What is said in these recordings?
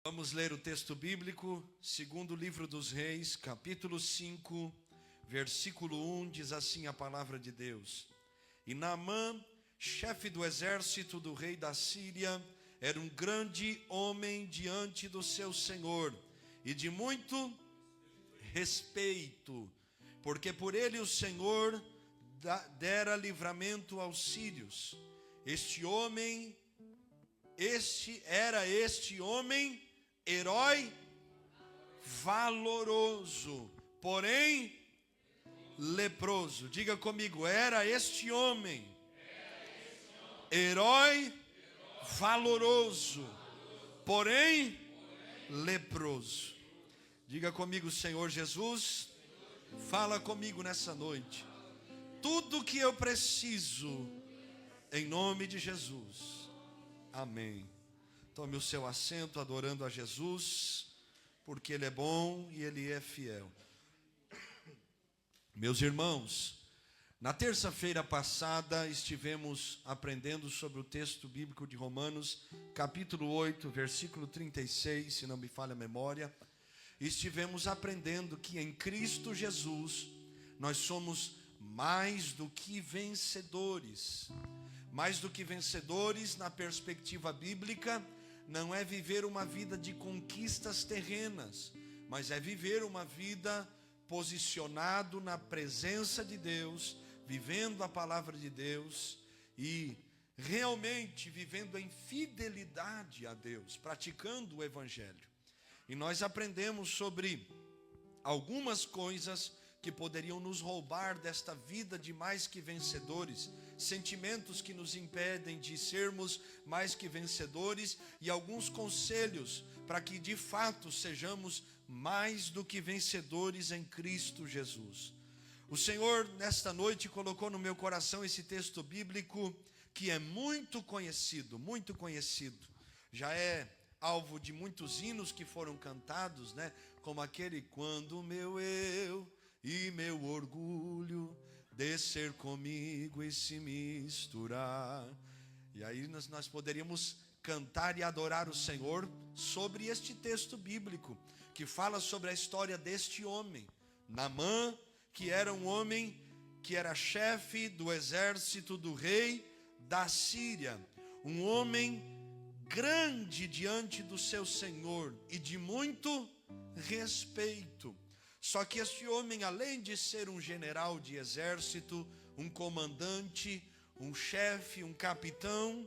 Vamos ler o texto bíblico, segundo livro dos Reis, capítulo 5, versículo 1, diz assim a palavra de Deus. E Naamã, chefe do exército do rei da Síria, era um grande homem diante do seu senhor, e de muito respeito, porque por ele o Senhor dera livramento aos sírios. Este homem herói valoroso, porém leproso. Diga comigo, era este homem herói valoroso, porém leproso. Diga comigo, Senhor Jesus, fala comigo nessa noite. Tudo que eu preciso, em nome de Jesus. Amém. Tome o seu assento adorando a Jesus, porque Ele é bom e Ele é fiel. Meus irmãos, na terça-feira passada estivemos aprendendo sobre o texto bíblico de Romanos, capítulo 8, versículo 36, se não me falha a memória. Estivemos aprendendo que em Cristo Jesus nós somos mais do que vencedores. Mais do que vencedores na perspectiva bíblica não é viver uma vida de conquistas terrenas, mas é viver uma vida posicionado na presença de Deus, vivendo a palavra de Deus e realmente vivendo em fidelidade a Deus, praticando o evangelho. E nós aprendemos sobre algumas coisas que poderiam nos roubar desta vida de mais que vencedores, sentimentos que nos impedem de sermos mais que vencedores e alguns conselhos para que de fato sejamos mais do que vencedores em Cristo Jesus. O Senhor nesta noite colocou no meu coração esse texto bíblico que é muito conhecido, já é alvo de muitos hinos que foram cantados, né? Como aquele quando meu eu e meu orgulho descer comigo e se misturar. E aí nós poderíamos cantar e adorar o Senhor sobre este texto bíblico, que fala sobre a história deste homem, Naamã, que era um homem que era chefe do exército do rei da Síria, um homem grande diante do seu Senhor e de muito respeito. Só que este homem, além de ser um general de exército, um comandante, um chefe, um capitão,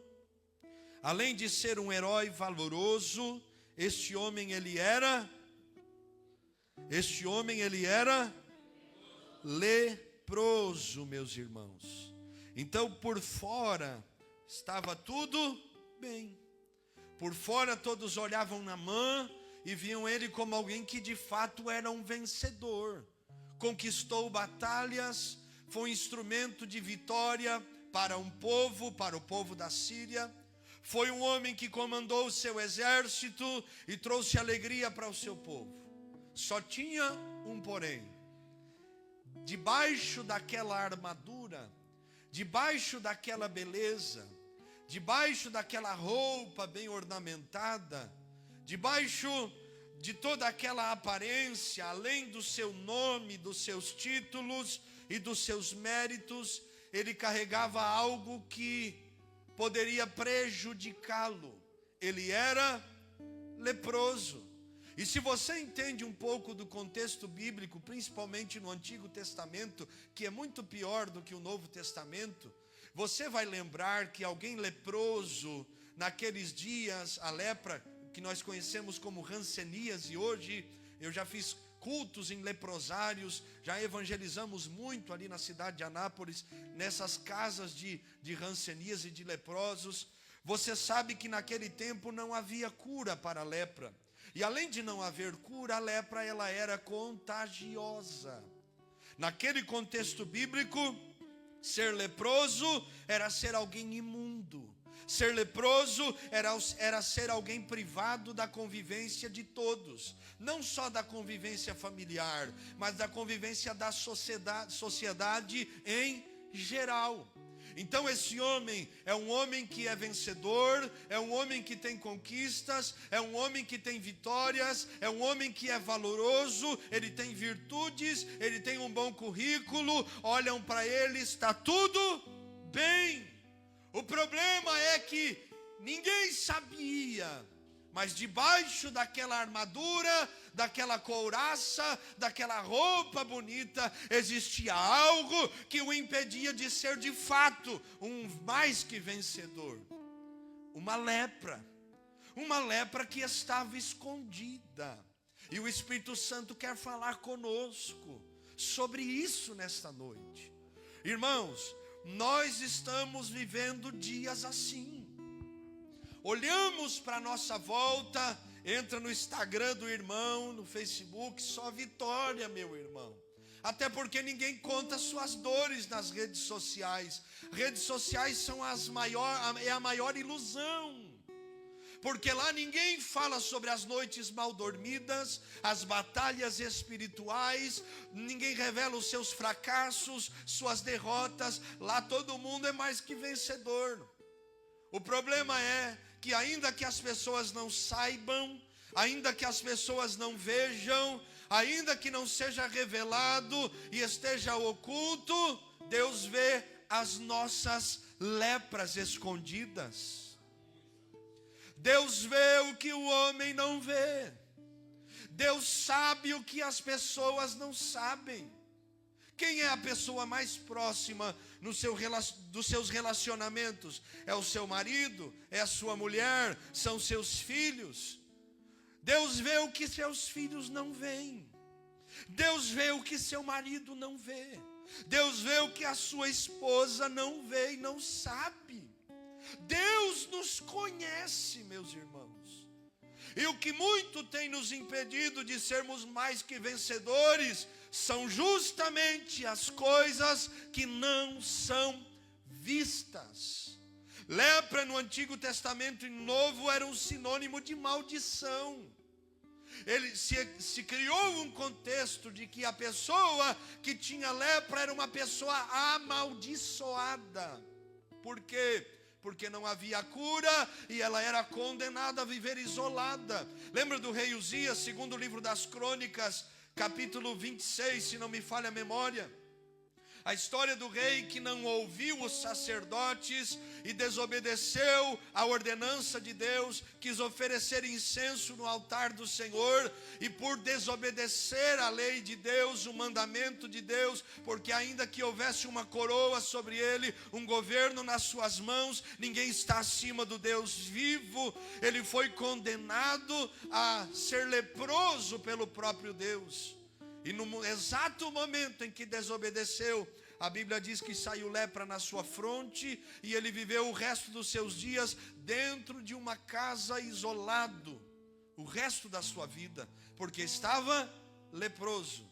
além de ser um herói valoroso, este homem ele era leproso, meus irmãos. Então por fora estava tudo bem. Por fora todos olhavam Naamã e viam ele como alguém que de fato era um vencedor. Conquistou batalhas, foi um instrumento de vitória para o povo da Síria. Foi um homem que comandou o seu exército e trouxe alegria para o seu povo. Só tinha um porém. Debaixo daquela armadura, debaixo daquela beleza, debaixo daquela roupa bem ornamentada, debaixo de toda aquela aparência, além do seu nome, dos seus títulos e dos seus méritos, ele carregava algo que poderia prejudicá-lo. Ele era leproso. E se você entende um pouco do contexto bíblico, principalmente no Antigo Testamento, que é muito pior do que o Novo Testamento, você vai lembrar que alguém leproso, naqueles dias, a lepra, que nós conhecemos como ranceníase, hoje eu já fiz cultos em leprosários, já evangelizamos muito ali na cidade de Anápolis, nessas casas de ranceníase e de leprosos. Você sabe que naquele tempo não havia cura para a lepra. E além de não haver cura, a lepra ela era contagiosa. Naquele contexto bíblico, ser leproso era ser alguém imundo. Ser leproso era ser alguém privado da convivência de todos. Não só da convivência familiar, mas da convivência da sociedade em geral. Então esse homem é um homem que é vencedor, é um homem que tem conquistas, é um homem que tem vitórias, é um homem que é valoroso, ele tem virtudes, ele tem um bom currículo, olham para ele, está tudo bem. O problema é que ninguém sabia, mas debaixo daquela armadura, daquela couraça, daquela roupa bonita, existia algo que o impedia de ser de fato um mais que vencedor. Uma lepra que estava escondida. E o Espírito Santo quer falar conosco sobre isso nesta noite. Irmãos, nós estamos vivendo dias assim. Olhamos para a nossa volta, entra no Instagram do irmão, no Facebook, só vitória, meu irmão. Até porque ninguém conta suas dores nas redes sociais. Redes sociais são a maior ilusão. Porque lá ninguém fala sobre as noites mal dormidas, as batalhas espirituais, ninguém revela os seus fracassos, suas derrotas. Lá todo mundo é mais que vencedor. O problema é que ainda que as pessoas não saibam, ainda que as pessoas não vejam, ainda que não seja revelado e esteja oculto, Deus vê as nossas lepras escondidas. Deus vê o que o homem não vê. Deus sabe o que as pessoas não sabem. Quem é a pessoa mais próxima dos seus relacionamentos? É o seu marido? É a sua mulher? São seus filhos? Deus vê o que seus filhos não veem. Deus vê o que seu marido não vê. Deus vê o que a sua esposa não vê e não sabe. Deus nos conhece, meus irmãos. E o que muito tem nos impedido de sermos mais que vencedores são justamente as coisas que não são vistas. Lepra no Antigo Testamento e no Novo era um sinônimo de maldição. Ele se criou um contexto de que a pessoa que tinha lepra era uma pessoa amaldiçoada. Por quê? Porque não havia cura e ela era condenada a viver isolada. Lembra do rei Uzias, segundo o livro das Crônicas, capítulo 26, se não me falha a memória? A história do rei que não ouviu os sacerdotes e desobedeceu a ordenança de Deus, quis oferecer incenso no altar do Senhor, e por desobedecer a lei de Deus, o mandamento de Deus, porque ainda que houvesse uma coroa sobre ele, um governo nas suas mãos, ninguém está acima do Deus vivo, ele foi condenado a ser leproso pelo próprio Deus. E no exato momento em que desobedeceu, a Bíblia diz que saiu lepra na sua fronte e ele viveu o resto dos seus dias dentro de uma casa isolado, o resto da sua vida, porque estava leproso.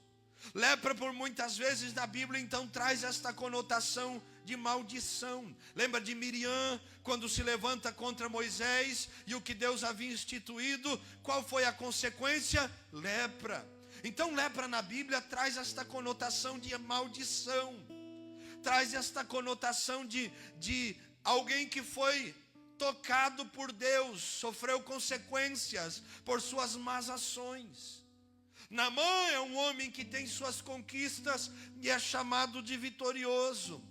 Lepra por muitas vezes na Bíblia então traz esta conotação de maldição. Lembra de Miriam, quando se levanta contra Moisés e o que Deus havia instituído, qual foi a consequência? Lepra. Então lepra na Bíblia traz esta conotação de maldição, traz esta conotação de alguém que foi tocado por Deus, sofreu consequências por suas más ações. Naamã é um homem que tem suas conquistas e é chamado de vitorioso,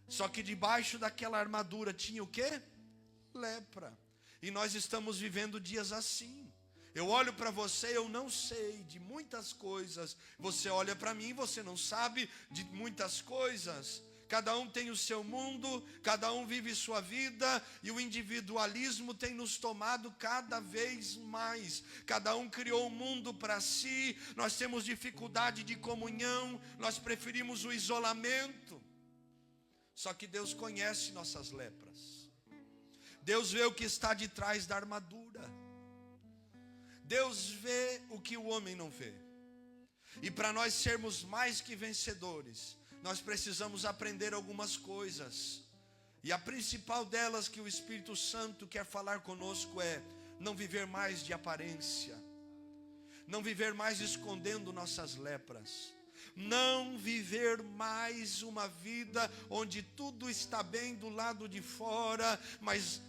só que debaixo daquela armadura tinha o quê? Lepra. E nós estamos vivendo dias assim. Eu olho para você, eu não sei de muitas coisas. Você olha para mim, você não sabe de muitas coisas. Cada um tem o seu mundo, cada um vive sua vida, e o individualismo tem nos tomado cada vez mais. Cada um criou um mundo para si, nós temos dificuldade de comunhão, nós preferimos o isolamento. Só que Deus conhece nossas lepras. Deus vê o que está de trás da armadura. Deus vê o que o homem não vê. E para nós sermos mais que vencedores, nós precisamos aprender algumas coisas. E a principal delas que o Espírito Santo quer falar conosco é não viver mais de aparência, não viver mais escondendo nossas lepras, não viver mais uma vida onde tudo está bem do lado de fora, mas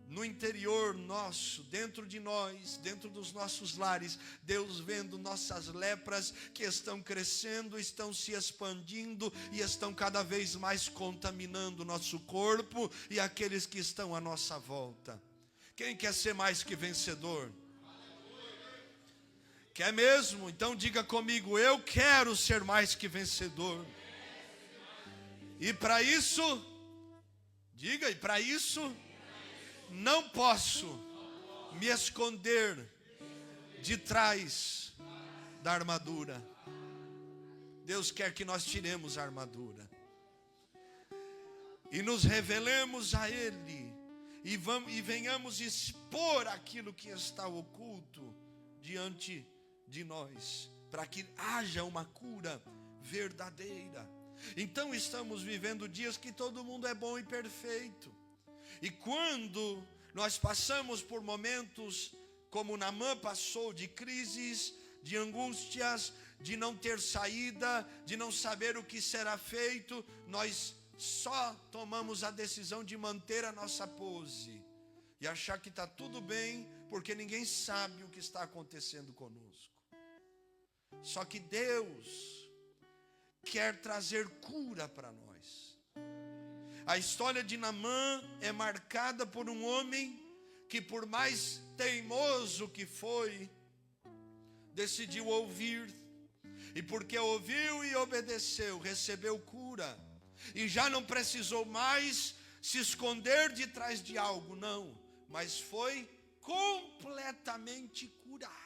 no interior nosso, dentro de nós, dentro dos nossos lares, Deus vendo nossas lepras que estão crescendo, estão se expandindo e estão cada vez mais contaminando o nosso corpo e aqueles que estão à nossa volta. Quem quer ser mais que vencedor? Quer mesmo? Então diga comigo: eu quero ser mais que vencedor. E para isso, diga, e para isso, não posso me esconder de trás da armadura. Deus quer que nós tiremos a armadura e nos revelemos a Ele e venhamos expor aquilo que está oculto diante de nós, para que haja uma cura verdadeira. Então estamos vivendo dias que todo mundo é bom e perfeito. E quando nós passamos por momentos como Naamã passou, de crises, de angústias, de não ter saída, de não saber o que será feito, nós só tomamos a decisão de manter a nossa pose e achar que está tudo bem, porque ninguém sabe o que está acontecendo conosco. Só que Deus quer trazer cura para nós. A história de Naamã é marcada por um homem que, por mais teimoso que foi, decidiu ouvir. E porque ouviu e obedeceu, recebeu cura. E já não precisou mais se esconder de trás de algo, não. Mas foi completamente curado.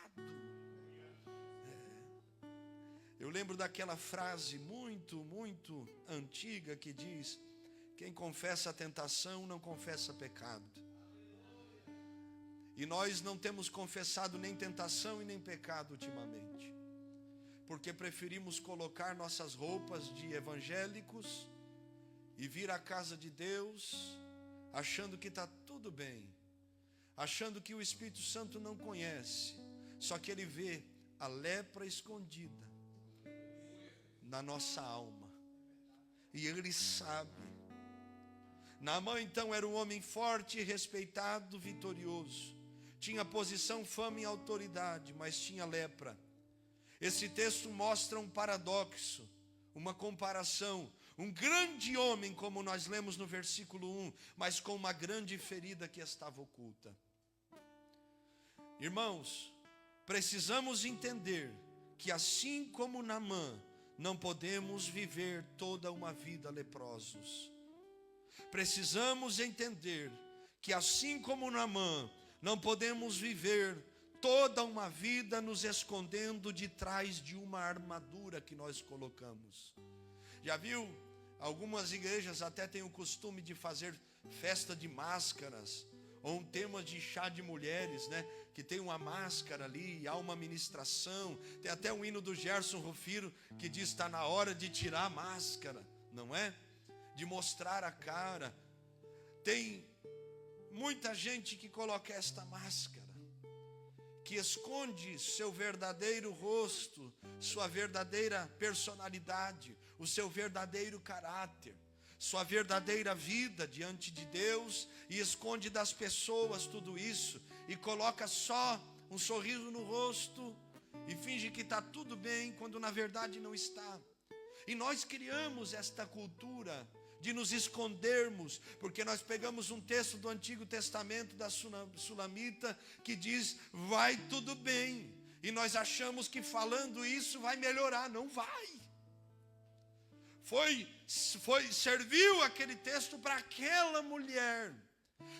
Eu lembro daquela frase muito antiga que diz: quem confessa a tentação não confessa pecado. E nós não temos confessado nem tentação e nem pecado ultimamente, porque preferimos colocar nossas roupas de evangélicos e vir à casa de Deus achando que está tudo bem, achando que o Espírito Santo não conhece, só que ele vê a lepra escondida na nossa alma e ele sabe. Naamã então era um homem forte, respeitado, vitorioso. Tinha posição, fama e autoridade, mas tinha lepra. Esse texto mostra um paradoxo, uma comparação. Um grande homem, como nós lemos no versículo 1, mas com uma grande ferida que estava oculta. Irmãos, precisamos entender que assim como Naamã, não podemos viver toda uma vida leprosos. Precisamos entender que assim como Naamã, não podemos viver toda uma vida nos escondendo de trás de uma armadura que nós colocamos. Já viu? Algumas igrejas até têm o costume de fazer festa de máscaras, ou um tema de chá de mulheres, né? Que tem uma máscara ali, há uma ministração. Tem até um hino do Gerson Rufiro que diz: está na hora de tirar a máscara, não é? De mostrar a cara. Tem muita gente que coloca esta máscara, que esconde seu verdadeiro rosto, sua verdadeira personalidade, o seu verdadeiro caráter, sua verdadeira vida diante de Deus, e esconde das pessoas tudo isso, e coloca só um sorriso no rosto, e finge que está tudo bem, quando na verdade não está. E nós criamos esta cultura de nos escondermos, porque nós pegamos um texto do Antigo Testamento da Sulamita, que diz: vai tudo bem, e nós achamos que falando isso vai melhorar. Não vai. Serviu aquele texto para aquela mulher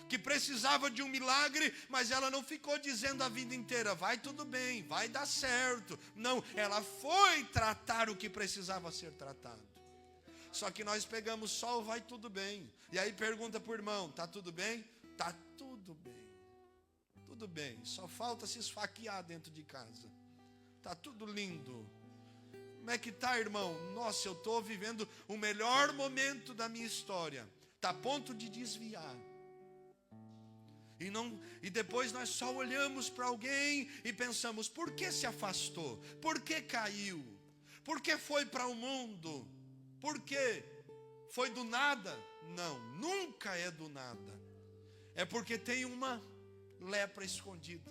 que precisava de um milagre, mas ela não ficou dizendo a vida inteira: vai tudo bem, vai dar certo. Não, ela foi tratar o que precisava ser tratado. Só que nós pegamos só o vai tudo bem, e aí pergunta para o irmão: tá tudo bem? Tá tudo bem, tudo bem, só falta se esfaquear dentro de casa. Tá tudo lindo. Como é que tá, irmão? Nossa, eu estou vivendo o melhor momento da minha história. Está a ponto de desviar. E depois nós só olhamos para alguém e pensamos: por que se afastou? Por que caiu? Por que foi para o mundo? Por quê? Foi do nada? Não, nunca é do nada. É porque tem uma lepra escondida,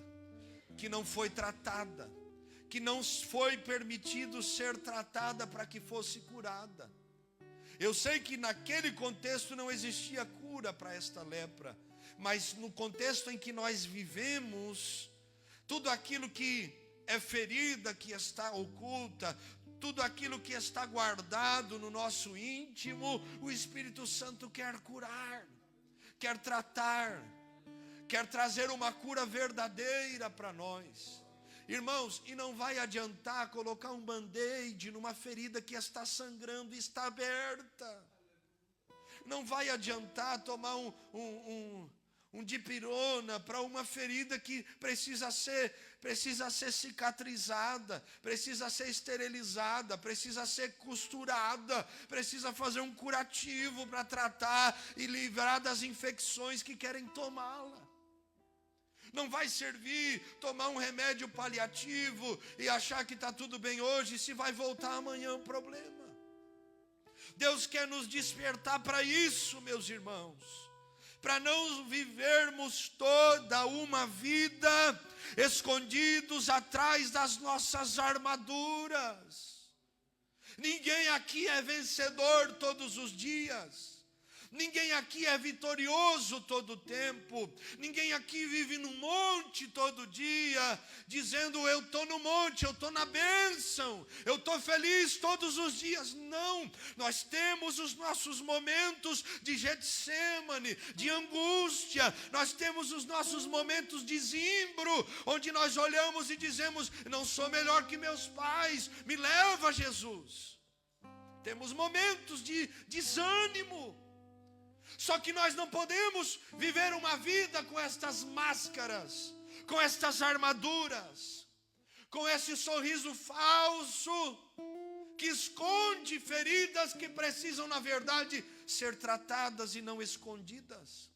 que não foi tratada, que não foi permitido ser tratada para que fosse curada. Eu sei que naquele contexto não existia cura para esta lepra, mas no contexto em que nós vivemos, tudo aquilo que é ferida, que está oculta, tudo aquilo que está guardado no nosso íntimo, o Espírito Santo quer curar, quer tratar, quer trazer uma cura verdadeira para nós. Irmãos, e não vai adiantar colocar um band-aid numa ferida que está sangrando e está aberta. Não vai adiantar tomar um dipirona para uma ferida que precisa ser cicatrizada, precisa ser esterilizada, precisa ser costurada, precisa fazer um curativo para tratar e livrar das infecções que querem tomá-la. Não vai servir tomar um remédio paliativo e achar que está tudo bem hoje, se vai voltar amanhã o problema. Deus quer nos despertar para isso, meus irmãos, para não vivermos toda uma vida escondidos atrás das nossas armaduras. Ninguém aqui é vencedor todos os dias. Ninguém aqui é vitorioso todo o tempo. Ninguém aqui vive no monte todo dia, dizendo eu estou no monte, eu estou na bênção, eu estou feliz todos os dias. Não, nós temos os nossos momentos de Getsêmane, de angústia. Nós temos os nossos momentos de zimbro, onde nós olhamos e dizemos, não sou melhor que meus pais, me leva Jesus. Temos momentos de desânimo. Só que nós não podemos viver uma vida com estas máscaras, com estas armaduras, com esse sorriso falso, que esconde feridas que precisam, na verdade, ser tratadas e não escondidas.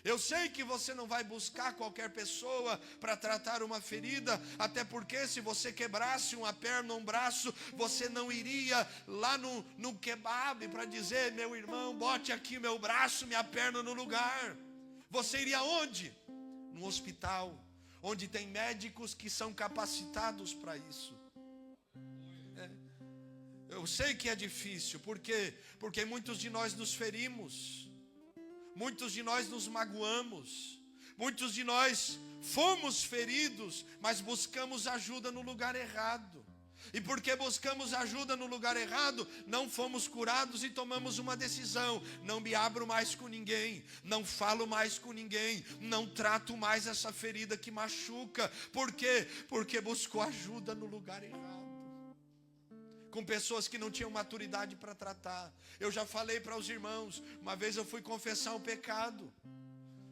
Eu sei que você não vai buscar qualquer pessoa para tratar uma ferida, até porque se você quebrasse uma perna ou um braço, você não iria lá no kebab para dizer, meu irmão, bote aqui meu braço, minha perna no lugar. Você iria onde? No hospital, onde tem médicos que são capacitados para isso. Eu sei que é difícil, por quê? Porque muitos de nós nos ferimos. Muitos de nós nos magoamos, muitos de nós fomos feridos, mas buscamos ajuda no lugar errado. E porque buscamos ajuda no lugar errado, não fomos curados e tomamos uma decisão. Não me abro mais com ninguém, não falo mais com ninguém, não trato mais essa ferida que machuca. Por quê? Porque buscou ajuda no lugar errado, com pessoas que não tinham maturidade para tratar. Eu já falei para os irmãos, uma vez eu fui confessar um pecado.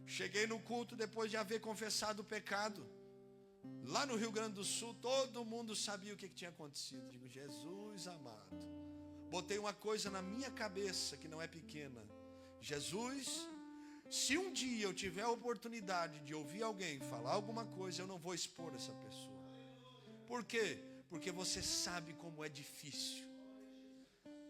Cheguei no culto depois de haver confessado o pecado. Lá no Rio Grande do Sul, todo mundo sabia o que tinha acontecido. Digo, Jesus amado. Botei uma coisa na minha cabeça que não é pequena. Jesus, se um dia eu tiver a oportunidade de ouvir alguém falar alguma coisa, eu não vou expor essa pessoa. Por quê? Porque você sabe como é difícil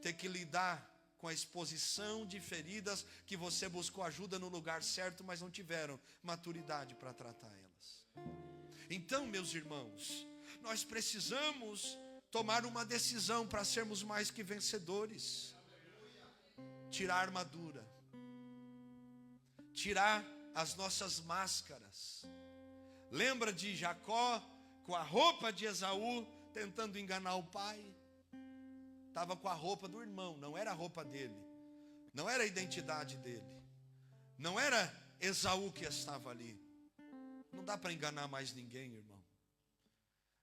ter que lidar com a exposição de feridas que você buscou ajuda no lugar certo, mas não tiveram maturidade para tratar elas. Então, meus irmãos, nós precisamos tomar uma decisão para sermos mais que vencedores. Tirar a armadura, tirar as nossas máscaras. Lembra de Jacó com a roupa de Esaú, tentando enganar o pai? Estava com a roupa do irmão, não era a roupa dele, não era a identidade dele, não era Esaú que estava ali. Não dá para enganar mais ninguém, irmão.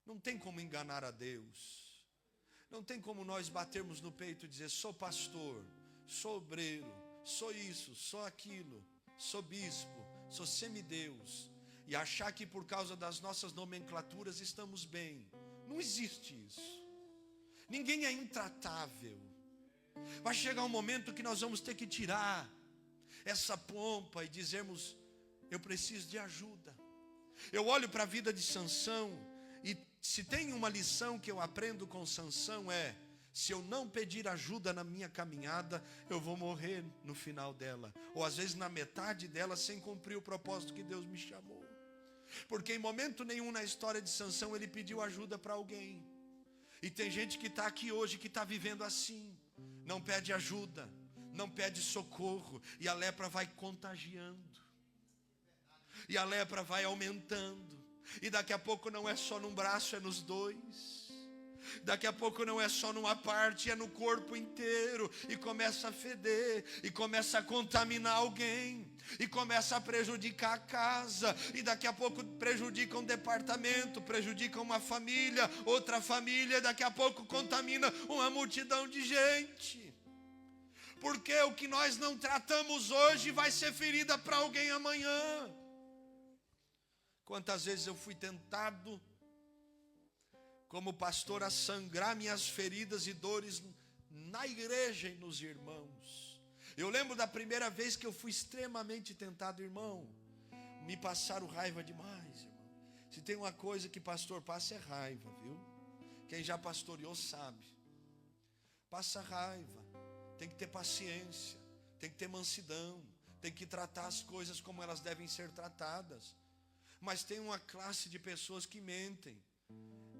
Não tem como enganar a Deus. Não tem como nós batermos no peito e dizer, sou pastor, sou obreiro, sou isso, sou aquilo, sou bispo, sou semideus, e achar que por causa das nossas nomenclaturas estamos bem. Não existe isso. Ninguém é intratável. Vai chegar um momento que nós vamos ter que tirar essa pompa e dizermos, eu preciso de ajuda. Eu olho para a vida de Sansão, e se tem uma lição que eu aprendo com Sansão se eu não pedir ajuda na minha caminhada, eu vou morrer no final dela, ou às vezes na metade dela, sem cumprir o propósito que Deus me chamou. Porque em momento nenhum na história de Sansão ele pediu ajuda para alguém. E tem gente que está aqui hoje, que está vivendo assim, não pede ajuda, não pede socorro, e a lepra vai contagiando, e a lepra vai aumentando, e daqui a pouco não é só num braço, é nos dois. Daqui a pouco não é só numa parte, é no corpo inteiro. E começa a feder, e começa a contaminar alguém, e começa a prejudicar a casa, e daqui a pouco prejudica um departamento, prejudica uma família, outra família, daqui a pouco contamina uma multidão de gente. Porque o que nós não tratamos hoje vai ser ferida para alguém amanhã. Quantas vezes eu fui tentado, como pastor, a sangrar minhas feridas e dores na igreja e nos irmãos. Eu lembro da primeira vez que eu fui extremamente tentado, irmão. Me passaram raiva demais, irmão. Se tem uma coisa que pastor passa é raiva, viu? Quem já pastoreou sabe. Passa raiva. Tem que ter paciência, tem que ter mansidão, tem que tratar as coisas como elas devem ser tratadas. Mas tem uma classe de pessoas que mentem,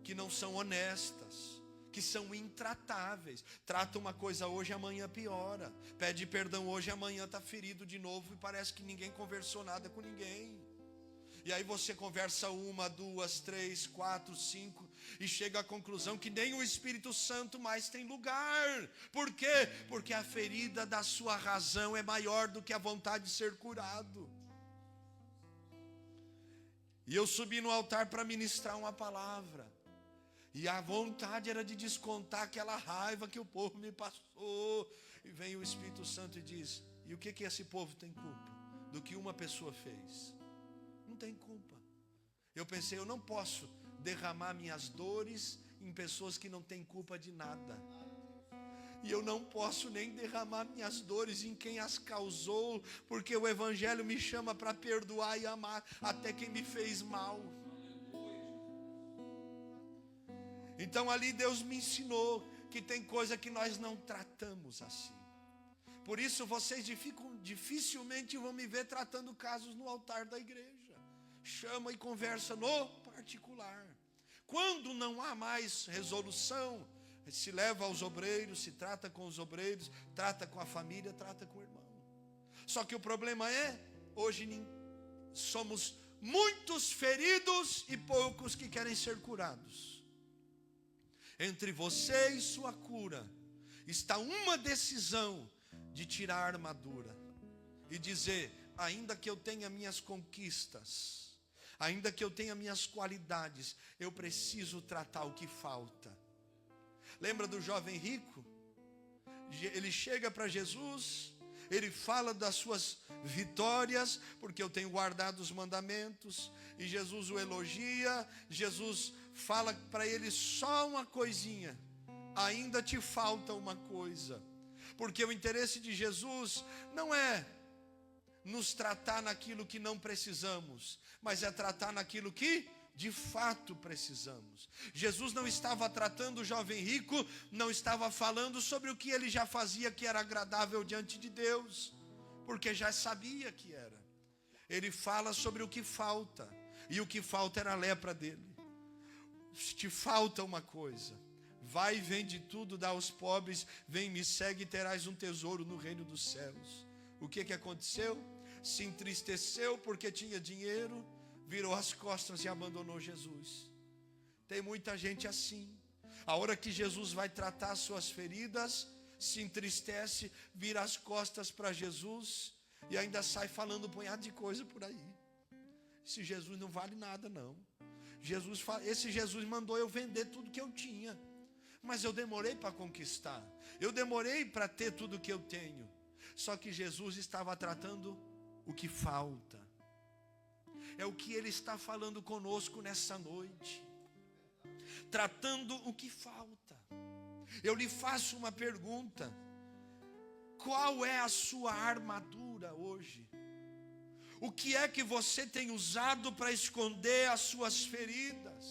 que não são honestas, que são intratáveis. Trata uma coisa hoje, amanhã piora. Pede perdão hoje, amanhã está ferido de novo e parece que ninguém conversou nada com ninguém. E aí você conversa 1, 2, 3, 4, 5 e chega à conclusão que nem o Espírito Santo mais tem lugar. Por quê? Porque a ferida da sua razão é maior do que a vontade de ser curado. E eu subi no altar para ministrar uma palavra. E a vontade era de descontar aquela raiva que o povo me passou. E vem o Espírito Santo e diz: e o que esse povo tem culpa? Do que uma pessoa fez? Não tem culpa. Eu pensei, eu não posso derramar minhas dores em pessoas que não têm culpa de nada. E eu não posso nem derramar minhas dores em quem as causou, porque o Evangelho me chama para perdoar e amar até quem me fez mal. Então ali Deus me ensinou que tem coisa que nós não tratamos assim. Por isso vocês dificilmente vão me ver tratando casos no altar da igreja. Chama e conversa no particular. Quando não há mais resolução, se leva aos obreiros, se trata com os obreiros, trata com a família, trata com o irmão. Só que o problema hoje somos muitos feridos e poucos que querem ser curados. Entre você e sua cura está uma decisão de tirar a armadura e dizer: ainda que eu tenha minhas conquistas, ainda que eu tenha minhas qualidades, eu preciso tratar o que falta. Lembra do jovem rico? Ele chega para Jesus, ele fala das suas vitórias, porque eu tenho guardado os mandamentos, e Jesus o elogia. Jesus fala para ele só uma coisinha: ainda te falta uma coisa. Porque o interesse de Jesus não é nos tratar naquilo que não precisamos, mas é tratar naquilo que de fato precisamos. Jesus não estava tratando o jovem rico, não estava falando sobre o que ele já fazia que era agradável diante de Deus, porque já sabia que era. Ele fala sobre o que falta, e o que falta era a lepra dele. Te falta uma coisa: vai e vende tudo, dá aos pobres, vem, me segue e terás um tesouro no reino dos céus. O que aconteceu? Se entristeceu porque tinha dinheiro, virou as costas e abandonou Jesus. Tem muita gente assim. A hora que Jesus vai tratar as suas feridas, se entristece, vira as costas para Jesus e ainda sai falando um punhado de coisa por aí. Esse Jesus não vale nada, não. Esse Jesus mandou eu vender tudo que eu tinha, mas eu demorei para conquistar, eu demorei para ter tudo que eu tenho. Só que Jesus estava tratando o que falta. É o que Ele está falando conosco nessa noite, tratando o que falta. Eu lhe faço uma pergunta: qual é a sua armadura hoje? O que é que você tem usado para esconder as suas feridas?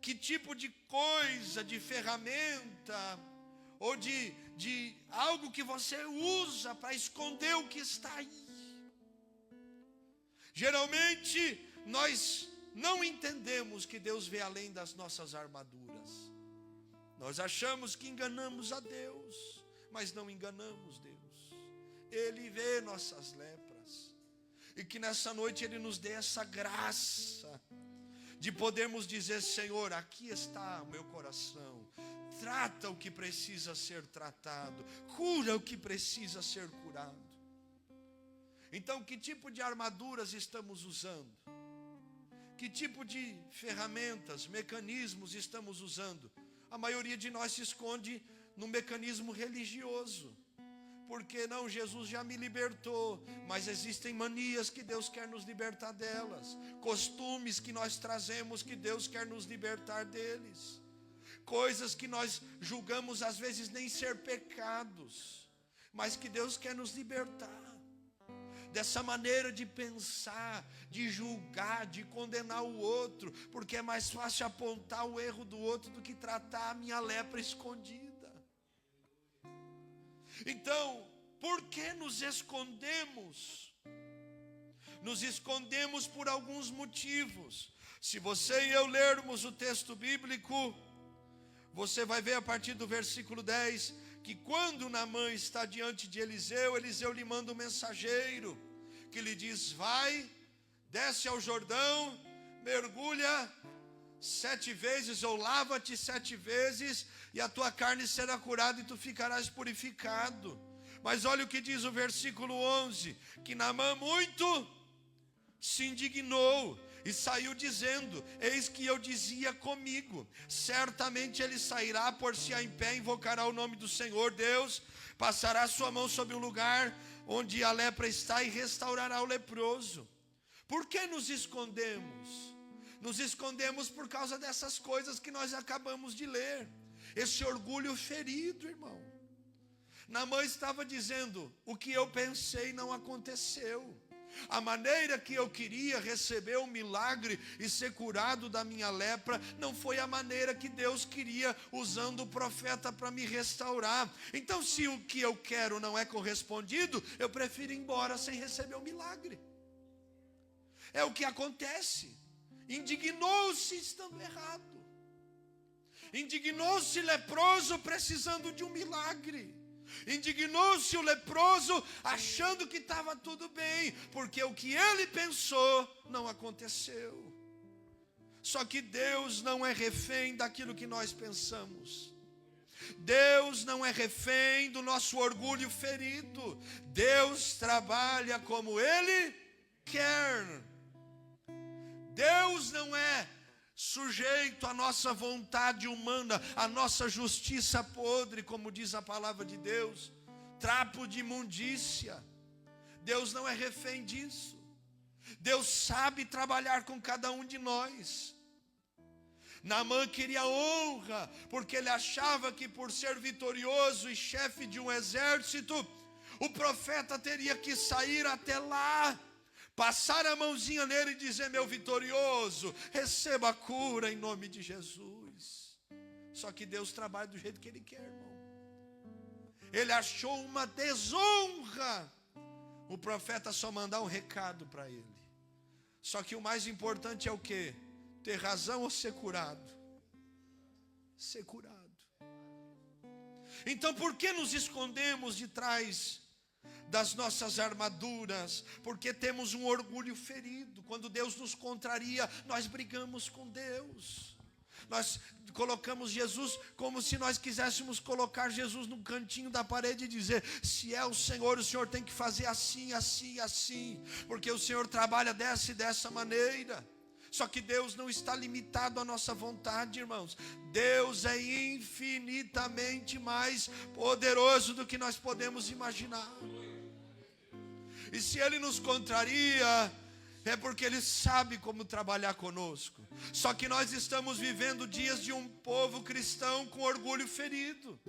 que tipo de coisa, de ferramenta, ou de algo que você usa para esconder o que está aí. Geralmente, nós não entendemos que Deus vê além das nossas armaduras. Nós achamos que enganamos a Deus, mas não enganamos Deus. Ele vê nossas lepras. E que nessa noite Ele nos dê essa graça de podermos dizer: Senhor, aqui está o meu coração. Trata o que precisa ser tratado. Cura o que precisa ser curado. Então, que tipo de armaduras estamos usando? Que tipo de ferramentas, mecanismos estamos usando? A maioria de nós se esconde no mecanismo religioso. Porque não, Jesus já me libertou, mas existem manias que Deus quer nos libertar delas. Costumes que nós trazemos que Deus quer nos libertar deles. Coisas que nós julgamos às vezes nem ser pecados, mas que Deus quer nos libertar. Dessa maneira de pensar, de julgar, de condenar o outro, porque é mais fácil apontar o erro do outro do que tratar a minha lepra escondida. Então, por que nos escondemos? Nos escondemos por alguns motivos. Se você e eu lermos o texto bíblico, você vai ver a partir do versículo 10, que quando Naamã está diante de Eliseu, Eliseu lhe manda um mensageiro, que lhe diz: vai, desce ao Jordão, mergulha 7 vezes, ou lava-te 7 vezes, e a tua carne será curada e tu ficarás purificado. Mas olha o que diz o versículo 11, que Naamã muito se indignou, e saiu dizendo: eis que eu dizia comigo, certamente ele sairá, por-se-á em pé, invocará o nome do Senhor Deus, passará sua mão sobre o lugar onde a lepra está e restaurará o leproso. Por que nos escondemos? Nos escondemos por causa dessas coisas que nós acabamos de ler. Esse orgulho ferido, irmão. Naamã estava dizendo: o que eu pensei não aconteceu. A maneira que eu queria receber o milagre e ser curado da minha lepra não foi a maneira que Deus queria, usando o profeta para me restaurar. Então, se o que eu quero não é correspondido, eu prefiro ir embora sem receber o milagre. É o que acontece. Indignou-se estando errado. Indignou-se leproso precisando de um milagre. Indignou-se o leproso achando que estava tudo bem, porque o que ele pensou não aconteceu. Só que Deus não é refém daquilo que nós pensamos. Deus não é refém do nosso orgulho ferido. Deus trabalha como Ele quer. Deus não é sujeito à nossa vontade humana, à nossa justiça podre, como diz a palavra de Deus, trapo de imundícia. Deus não é refém disso. Deus sabe trabalhar com cada um de nós. Naamã queria honra, porque ele achava que por ser vitorioso e chefe de um exército, o profeta teria que sair até lá, passar a mãozinha nele e dizer: meu vitorioso, receba a cura em nome de Jesus. Só que Deus trabalha do jeito que Ele quer, irmão. Ele achou uma desonra o profeta só mandar um recado para ele. Só que o mais importante é o quê? Ter razão ou ser curado? Ser curado. Então, por que nos escondemos de trás das nossas armaduras? Porque temos um orgulho ferido. Quando Deus nos contraria, nós brigamos com Deus. Nós colocamos Jesus como se nós quiséssemos colocar Jesus num cantinho da parede e dizer: se é o Senhor tem que fazer assim, assim, assim, porque o Senhor trabalha dessa e dessa maneira. Só que Deus não está limitado à nossa vontade, irmãos. Deus é infinitamente mais poderoso do que nós podemos imaginar. E se Ele nos contraria, é porque Ele sabe como trabalhar conosco. Só que nós estamos vivendo dias de um povo cristão com orgulho ferido.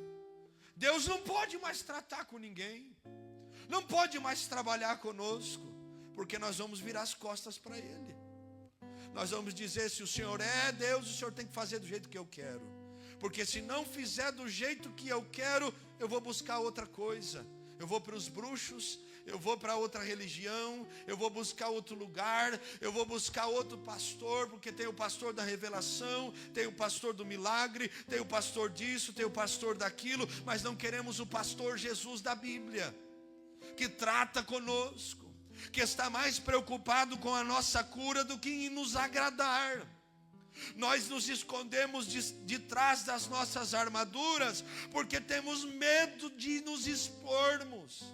Deus não pode mais tratar com ninguém, não pode mais trabalhar conosco, porque nós vamos virar as costas para Ele. nós vamos dizer: se o Senhor é Deus, o Senhor tem que fazer do jeito que eu quero. Porque se não fizer do jeito que eu quero, eu vou buscar outra coisa. Eu vou para os bruxos, eu vou para outra religião, eu vou buscar outro lugar, eu vou buscar outro pastor, porque tem o pastor da revelação, tem o pastor do milagre, tem o pastor disso, tem o pastor daquilo, mas não queremos o pastor Jesus da Bíblia, que trata conosco, que está mais preocupado com a nossa cura do que em nos agradar. Nós nos escondemos de trás das nossas armaduras, porque temos medo de nos expormos,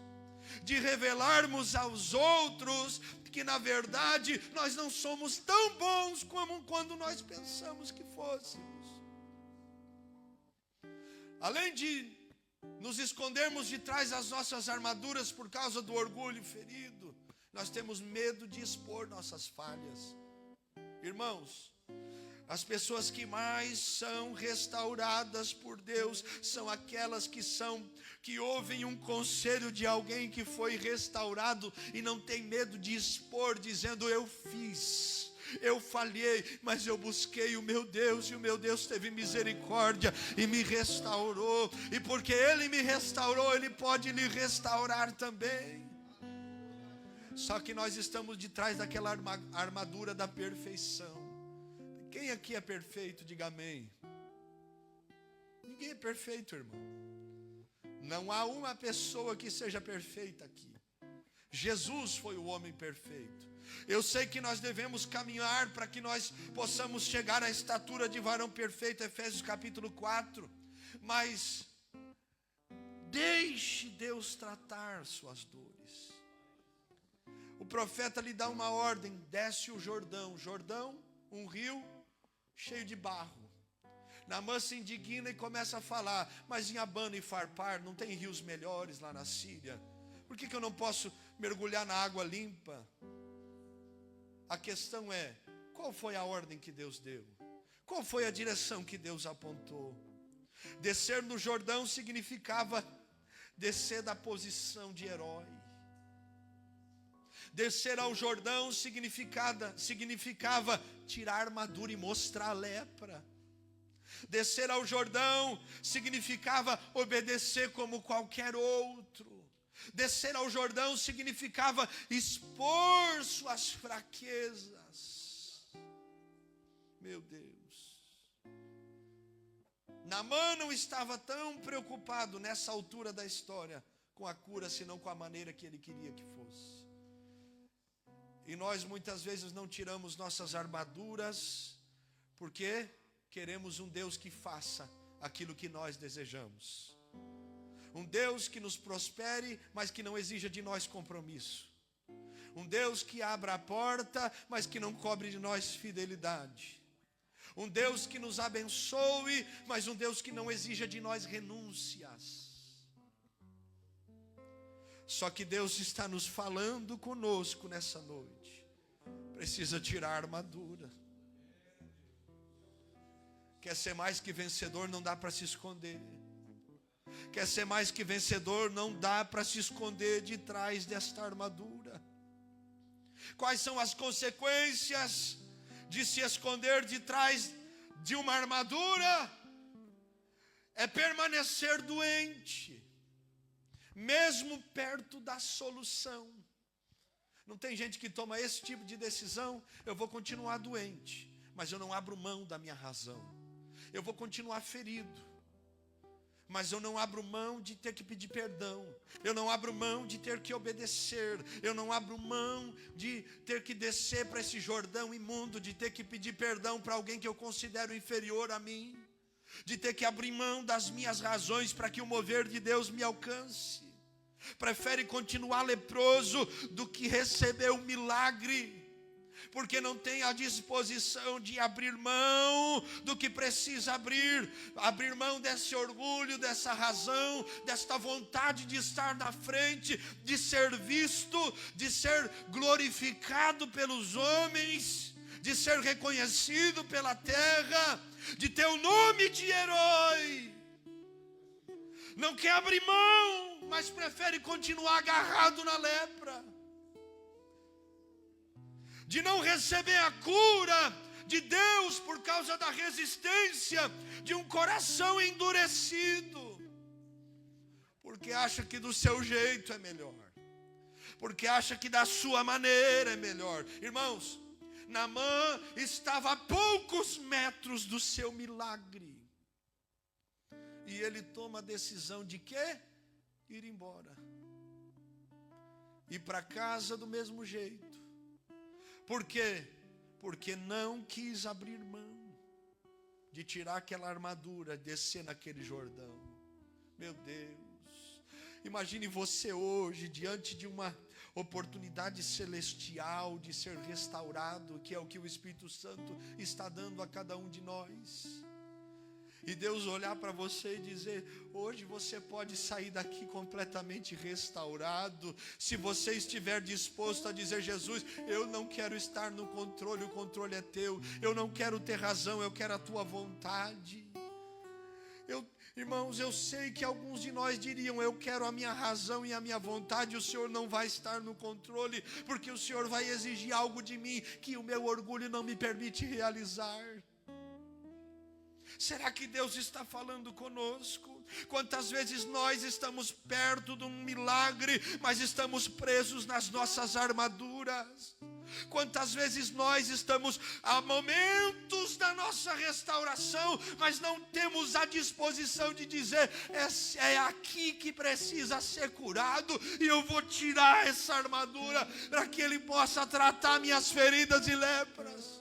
de revelarmos aos outros que na verdade nós não somos tão bons como quando nós pensamos que fôssemos. Além de nos escondermos de trás das nossas armaduras por causa do orgulho ferido, nós temos medo de expor nossas falhas. Irmãos, as pessoas que mais são restauradas por Deus são aquelas que ouvem um conselho de alguém que foi restaurado e não tem medo de expor, dizendo: eu fiz, eu falhei, mas eu busquei o meu Deus, e o meu Deus teve misericórdia e me restaurou, e porque Ele me restaurou, Ele pode lhe restaurar também. Só que nós estamos de trás daquela armadura da perfeição. Quem aqui é perfeito? Diga amém. Ninguém é perfeito, irmão. Não há uma pessoa que seja perfeita aqui. Jesus foi o homem perfeito. Eu sei que nós devemos caminhar para que nós possamos chegar à estatura de varão perfeito, Efésios capítulo 4. Mas deixe Deus tratar suas dores. O profeta lhe dá uma ordem: desce o Jordão. Jordão, um rio cheio de barro. Naamã se indigna e começa a falar: mas em Abana e Farpar não tem rios melhores lá na Síria? Por que eu não posso mergulhar na água limpa? A questão é: qual foi a ordem que Deus deu? Qual foi a direção que Deus apontou? Descer no Jordão significava descer da posição de herói. Descer ao Jordão significava tirar a armadura e mostrar a lepra. Descer ao Jordão significava obedecer como qualquer outro. Descer ao Jordão significava expor suas fraquezas. Meu Deus. Naamã não estava tão preocupado nessa altura da história com a cura, senão com a maneira que ele queria que fosse. E nós muitas vezes não tiramos nossas armaduras, porque queremos um Deus que faça aquilo que nós desejamos. Um Deus que nos prospere, mas que não exija de nós compromisso. Um Deus que abra a porta, mas que não cobre de nós fidelidade. Um Deus que nos abençoe, mas um Deus que não exija de nós renúncias. Só que Deus está nos falando conosco nessa noite. Precisa tirar a armadura. Quer ser mais que vencedor, não dá para se esconder. Quer ser mais que vencedor, não dá para se esconder de trás desta armadura. Quais são as consequências de se esconder de trás de uma armadura? É permanecer doente, mesmo perto da solução. Não tem gente que toma esse tipo de decisão: eu vou continuar doente, mas eu não abro mão da minha razão. Eu vou continuar ferido, mas eu não abro mão de ter que pedir perdão. Eu não abro mão de ter que obedecer. Eu não abro mão de ter que descer para esse Jordão imundo, de ter que pedir perdão para alguém que eu considero inferior a mim, de ter que abrir mão das minhas razões para que o mover de Deus me alcance. Prefere continuar leproso do que receber um milagre, porque não tem a disposição de abrir mão do que precisa abrir mão desse orgulho, dessa razão, desta vontade de estar na frente, de ser visto, de ser glorificado pelos homens, de ser reconhecido pela terra, de ter o nome de herói. Não quer abrir mão, mas prefere continuar agarrado na lepra. de não receber a cura de Deus por causa da resistência de um coração endurecido, porque acha que do seu jeito é melhor, porque acha que da sua maneira é melhor. Irmãos, Naamã estava a poucos metros do seu milagre, e ele toma a decisão de quê? Ir embora, ir para casa do mesmo jeito. Por quê? Porque não quis abrir mão de tirar aquela armadura, descer naquele Jordão. Meu Deus, imagine você hoje diante de uma oportunidade celestial de ser restaurado, que é o que o Espírito Santo está dando a cada um de nós. E Deus olhar para você e dizer: hoje você pode sair daqui completamente restaurado, se você estiver disposto a dizer: Jesus, eu não quero estar no controle, o controle é teu. Eu não quero ter razão, eu quero a tua vontade. Irmãos, eu sei que alguns de nós diriam: eu quero a minha razão e a minha vontade. O Senhor não vai estar no controle, porque o Senhor vai exigir algo de mim que o meu orgulho não me permite realizar. Será que Deus está falando conosco? Quantas vezes nós estamos perto de um milagre, mas estamos presos nas nossas armaduras? Quantas vezes nós estamos a momentos da nossa restauração, mas não temos a disposição de dizer: é aqui que precisa ser curado, e eu vou tirar essa armadura para que Ele possa tratar minhas feridas e lepras.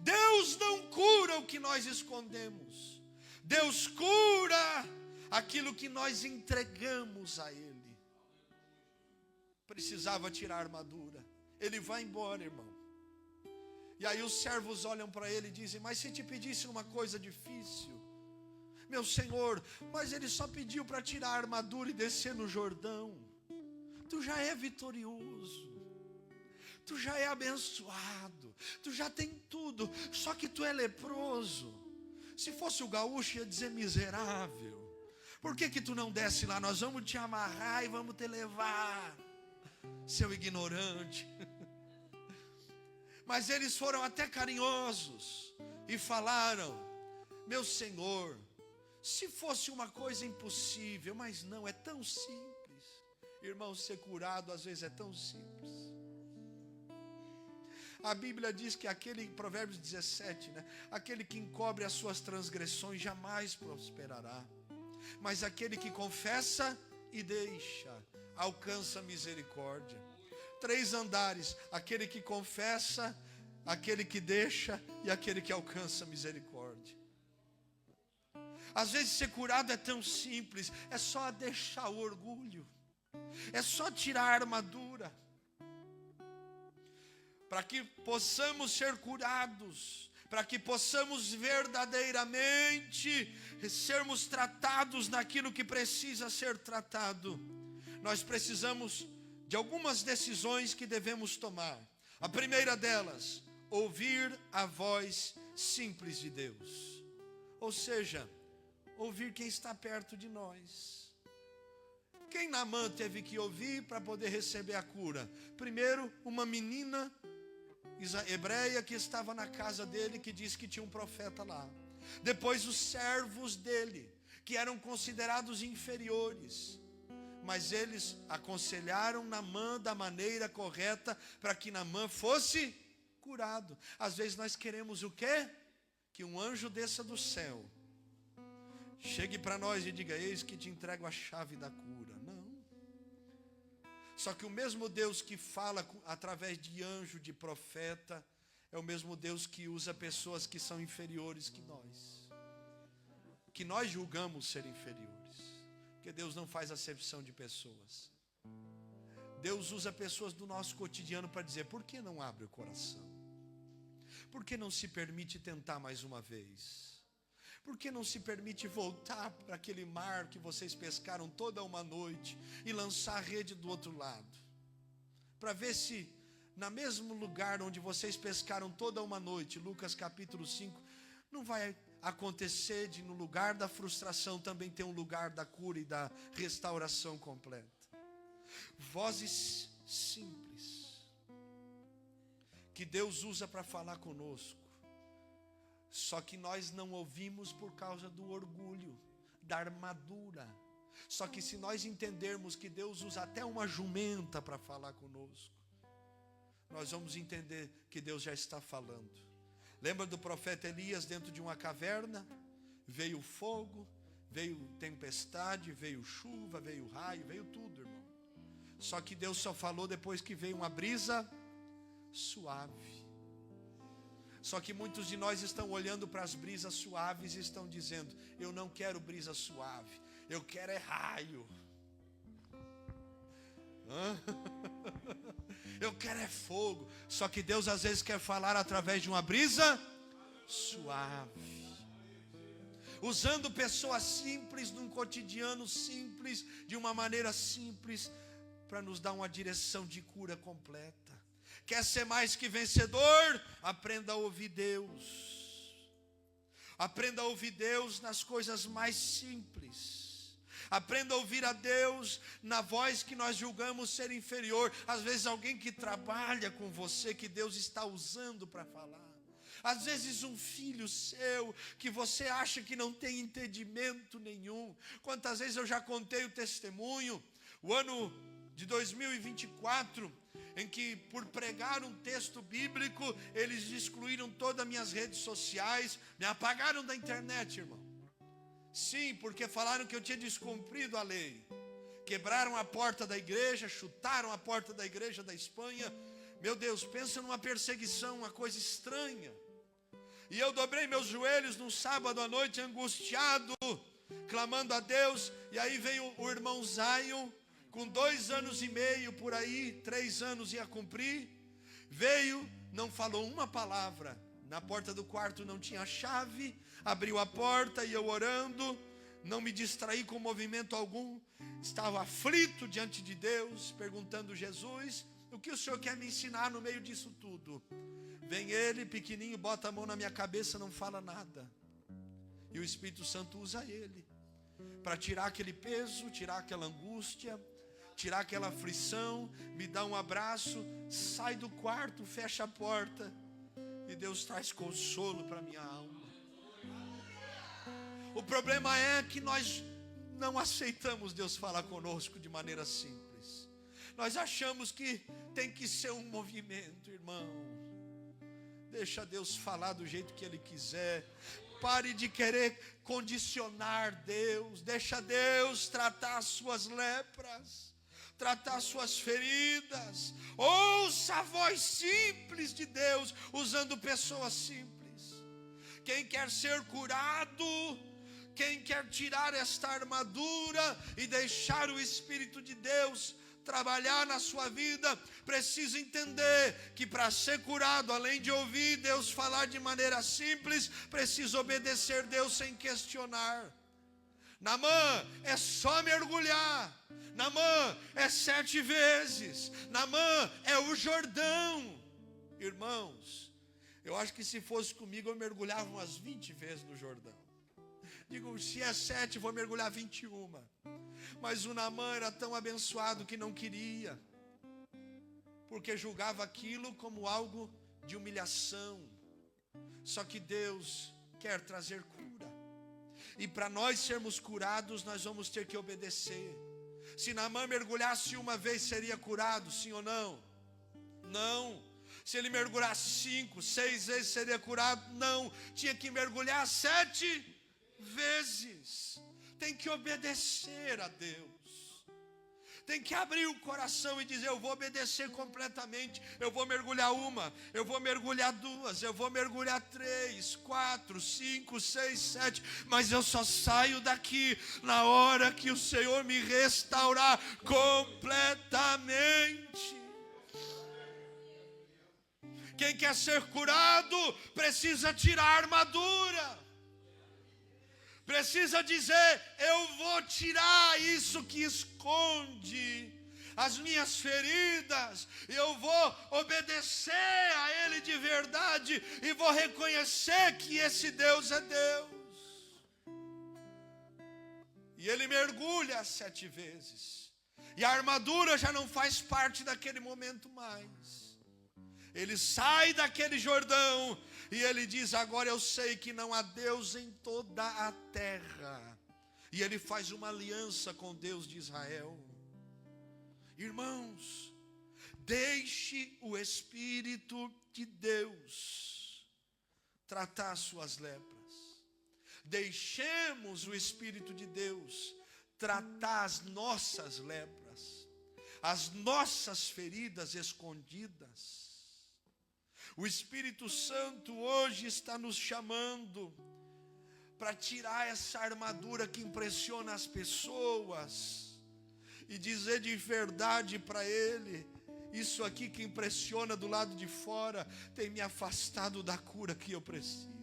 Deus não cura o que nós escondemos. Deus cura aquilo que nós entregamos a Ele. Precisava tirar a armadura. Ele vai embora, irmão. E aí os servos olham para ele e dizem: mas se te pedisse uma coisa difícil, meu Senhor, mas ele só pediu para tirar a armadura e descer no Jordão. Tu já é vitorioso. Tu já é abençoado, tu já tem tudo, só que tu é leproso. Se fosse o gaúcho ia dizer: miserável, por que tu não desce lá? Nós vamos te amarrar e vamos te levar, seu ignorante. Mas eles foram até carinhosos e falaram: meu Senhor, se fosse uma coisa impossível, mas não, é tão simples. Irmão, ser curado às vezes é tão simples. A Bíblia diz que Provérbios 17, aquele que encobre as suas transgressões jamais prosperará, mas aquele que confessa e deixa alcança misericórdia. 3 andares: aquele que confessa, aquele que deixa e aquele que alcança misericórdia. Às vezes ser curado é tão simples, é só deixar o orgulho, é só tirar a armadura. Para que possamos ser curados, para que possamos verdadeiramente sermos tratados naquilo que precisa ser tratado, nós precisamos de algumas decisões que devemos tomar. A primeira delas: ouvir a voz simples de Deus. Ou seja, ouvir quem está perto de nós. Quem Naamã teve que ouvir para poder receber a cura? Primeiro, uma menina hebreia que estava na casa dele, que disse que tinha um profeta lá. Depois os servos dele, que eram considerados inferiores, mas eles aconselharam Naamã da maneira correta para que Naamã fosse curado. Às vezes nós queremos o quê? Que um anjo desça do céu, chegue para nós e diga: eis que te entrego a chave da cura. Não. Só que o mesmo Deus que fala através de anjo, de profeta, é o mesmo Deus que usa pessoas que são inferiores que nós julgamos ser inferiores, porque Deus não faz acepção de pessoas. Deus usa pessoas do nosso cotidiano para dizer: por que não abre o coração? Por que não se permite tentar mais uma vez? Por que não se permite voltar para aquele mar que vocês pescaram toda uma noite e lançar a rede do outro lado? Para ver se no mesmo lugar onde vocês pescaram toda uma noite, Lucas capítulo 5, não vai acontecer de no lugar da frustração também ter um lugar da cura e da restauração completa. Vozes simples que Deus usa para falar conosco. Só que nós não ouvimos por causa do orgulho, da armadura. Só que se nós entendermos que Deus usa até uma jumenta para falar conosco, nós vamos entender que Deus já está falando. Lembra do profeta Elias dentro de uma caverna? Veio fogo, veio tempestade, veio chuva, veio raio, veio tudo, irmão. Só que Deus só falou depois que veio uma brisa suave. Só que muitos de nós estão olhando para as brisas suaves e estão dizendo: eu não quero brisa suave, eu quero é raio. Eu quero é fogo. Só que Deus às vezes quer falar através de uma brisa suave, usando pessoas simples, num cotidiano simples, de uma maneira simples, para nos dar uma direção de cura completa. Quer ser mais que vencedor? Aprenda a ouvir Deus. Aprenda a ouvir Deus nas coisas mais simples. Aprenda a ouvir a Deus na voz que nós julgamos ser inferior. Às vezes alguém que trabalha com você, que Deus está usando para falar. Às vezes um filho seu, que você acha que não tem entendimento nenhum. Quantas vezes eu já contei o testemunho, o ano de 2024, em que por pregar um texto bíblico, eles excluíram todas as minhas redes sociais, me apagaram da internet, irmão. Sim, porque falaram que eu tinha descumprido a lei. Quebraram a porta da igreja, chutaram a porta da igreja da Espanha. Meu Deus, pensa numa perseguição, uma coisa estranha. E eu dobrei meus joelhos num sábado à noite, angustiado, clamando a Deus. E aí veio o irmão Zion, com 2 anos e meio por aí, 3 anos ia cumprir. Veio, não falou uma palavra. Na porta do quarto não tinha chave. Abriu a porta e eu orando, não me distraí com movimento algum. Estava aflito diante de Deus, perguntando: Jesus, o que o Senhor quer me ensinar no meio disso tudo? Vem ele, pequenininho, bota a mão na minha cabeça, não fala nada. E o Espírito Santo usa ele para tirar aquele peso, tirar aquela angústia, tirar aquela aflição, me dá um abraço, sai do quarto, fecha a porta, e Deus traz consolo para minha alma. O problema é que nós não aceitamos Deus falar conosco de maneira simples. Nós achamos que tem que ser um movimento, irmão. Deixa Deus falar do jeito que Ele quiser. Pare de querer condicionar Deus. Deixa Deus tratar as suas lepras, tratar as suas feridas. Ouça a voz simples de Deus, usando pessoas simples. Quem quer ser curado, quem quer tirar esta armadura e deixar o Espírito de Deus trabalhar na sua vida, precisa entender que para ser curado, além de ouvir Deus falar de maneira simples, precisa obedecer Deus sem questionar. Naamã é só mergulhar. Naamã é 7 vezes. Naamã é o Jordão. Irmãos, eu acho que se fosse comigo eu mergulhava umas 20 vezes no Jordão. Digo, se é 7, vou mergulhar 21. Mas o Naamã era tão abençoado que não queria, porque julgava aquilo como algo de humilhação. Só que Deus quer trazer cura, e para nós sermos curados, nós vamos ter que obedecer. Se Naamã mergulhasse uma vez, seria curado, sim ou não? Não. Se ele mergulhasse 5, 6 vezes, seria curado? Não. Tinha que mergulhar 7 vezes. Tem que obedecer a Deus. Tem que abrir o coração e dizer: eu vou obedecer completamente. Eu vou mergulhar 1, eu vou mergulhar 2, eu vou mergulhar 3, 4, 5, 6, 7. Mas eu só saio daqui na hora que o Senhor me restaurar completamente. Quem quer ser curado precisa tirar a armadura. Precisa dizer: eu vou tirar isso que esconde as minhas feridas. Eu vou obedecer a Ele de verdade e vou reconhecer que esse Deus é Deus. E ele mergulha 7 vezes. E a armadura já não faz parte daquele momento mais. Ele sai daquele Jordão e ele diz: agora eu sei que não há Deus em toda a terra. E ele faz uma aliança com Deus de Israel. Irmãos, deixe o Espírito de Deus tratar as suas lepras. Deixemos o Espírito de Deus tratar as nossas lepras, as nossas feridas escondidas. O Espírito Santo hoje está nos chamando para tirar essa armadura que impressiona as pessoas e dizer de verdade para Ele: isso aqui que impressiona do lado de fora tem me afastado da cura que eu preciso.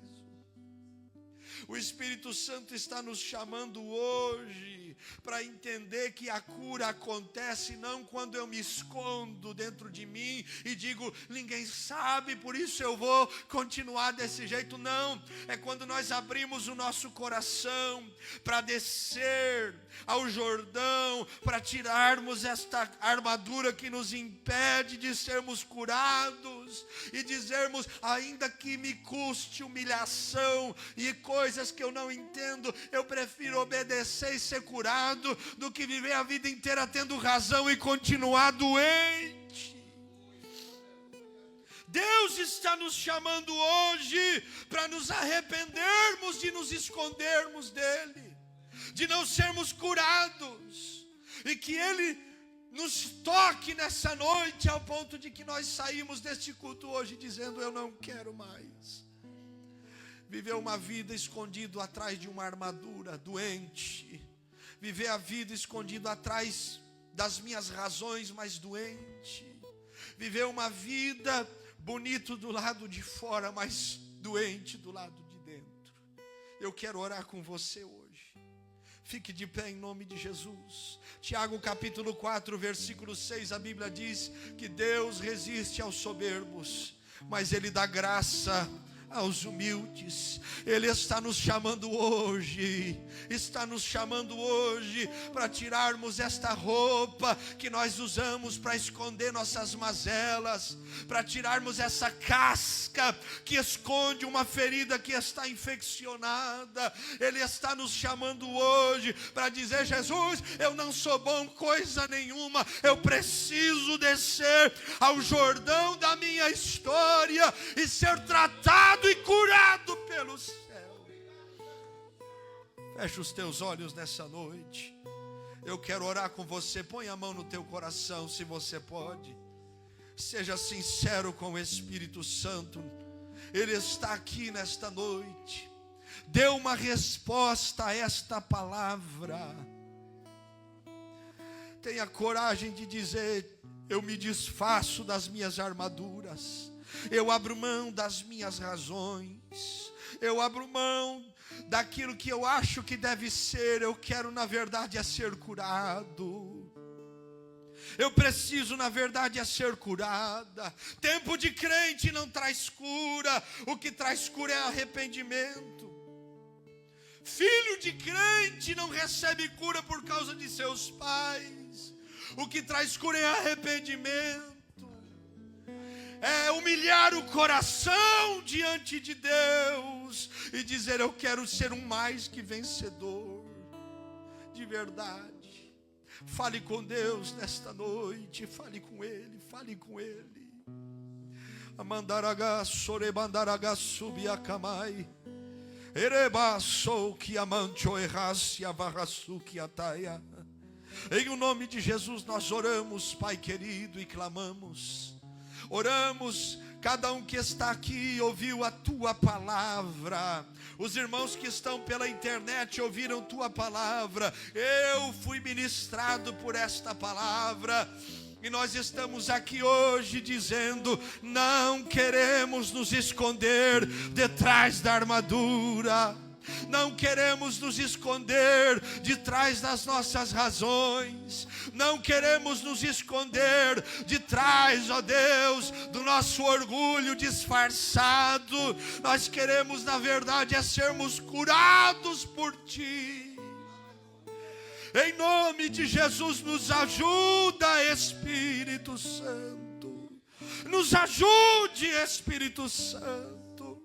O Espírito Santo está nos chamando hoje para entender que a cura acontece não quando eu me escondo dentro de mim e digo: ninguém sabe, por isso eu vou continuar desse jeito. Não, é quando nós abrimos o nosso coração para descer ao Jordão, para tirarmos esta armadura que nos impede de sermos curados e dizermos: ainda que me custe humilhação e coisas que eu não entendo, eu prefiro obedecer e ser curado do que viver a vida inteira tendo razão e continuar doente. Deus está nos chamando hoje para nos arrependermos de nos escondermos dele, de não sermos curados, e que Ele nos toque nessa noite ao ponto de que nós saímos deste culto hoje dizendo: eu não quero mais viver uma vida escondido atrás de uma armadura doente, viver a vida escondido atrás das minhas razões, mas doente, viver uma vida bonito do lado de fora, mas doente do lado de dentro. Eu quero orar com você hoje. Fique de pé em nome de Jesus. Tiago capítulo 4, versículo 6, a Bíblia diz que Deus resiste aos soberbos, mas Ele dá graça aos humildes. Ele está nos chamando hoje, para tirarmos esta roupa que nós usamos para esconder nossas mazelas, para tirarmos essa casca que esconde uma ferida que está infeccionada. Ele está nos chamando hoje para dizer: Jesus, eu não sou bom coisa nenhuma, eu preciso descer ao Jordão da minha história e ser tratado e curado pelo céu. Fecha os teus olhos nessa noite. Eu quero orar com você. Põe a mão no teu coração, se você pode. Seja sincero com o Espírito Santo. Ele está aqui nesta noite. Dê uma resposta a esta palavra. Tenha coragem de dizer: eu me desfaço das minhas armaduras, eu abro mão das minhas razões, eu abro mão daquilo que eu acho que deve ser. Eu quero, na verdade, ser curado. Eu preciso, na verdade, ser curada. Tempo de crente não traz cura. O que traz cura é arrependimento. Filho de crente não recebe cura por causa de seus pais. O que traz cura é arrependimento. É humilhar o coração diante de Deus e dizer: eu quero ser um mais que vencedor. De verdade. Fale com Deus nesta noite. Fale com Ele. Fale com Ele. Amandaraga sorebandaraga subiacamai. Erebaçou que amancho errasse avarraçu que ataia. Em o nome de Jesus nós oramos, Pai querido, e clamamos. Oramos, cada um que está aqui ouviu a Tua palavra. Os irmãos que estão pela internet ouviram Tua palavra. Eu fui ministrado por esta palavra. E nós estamos aqui hoje dizendo: não queremos nos esconder detrás da armadura. Não queremos nos esconder de trás das nossas razões. Não queremos nos esconder de trás, ó Deus, do nosso orgulho disfarçado. Nós queremos, na verdade, sermos curados por Ti. Em nome de Jesus, nos ajuda, Espírito Santo. Nos ajude, Espírito Santo,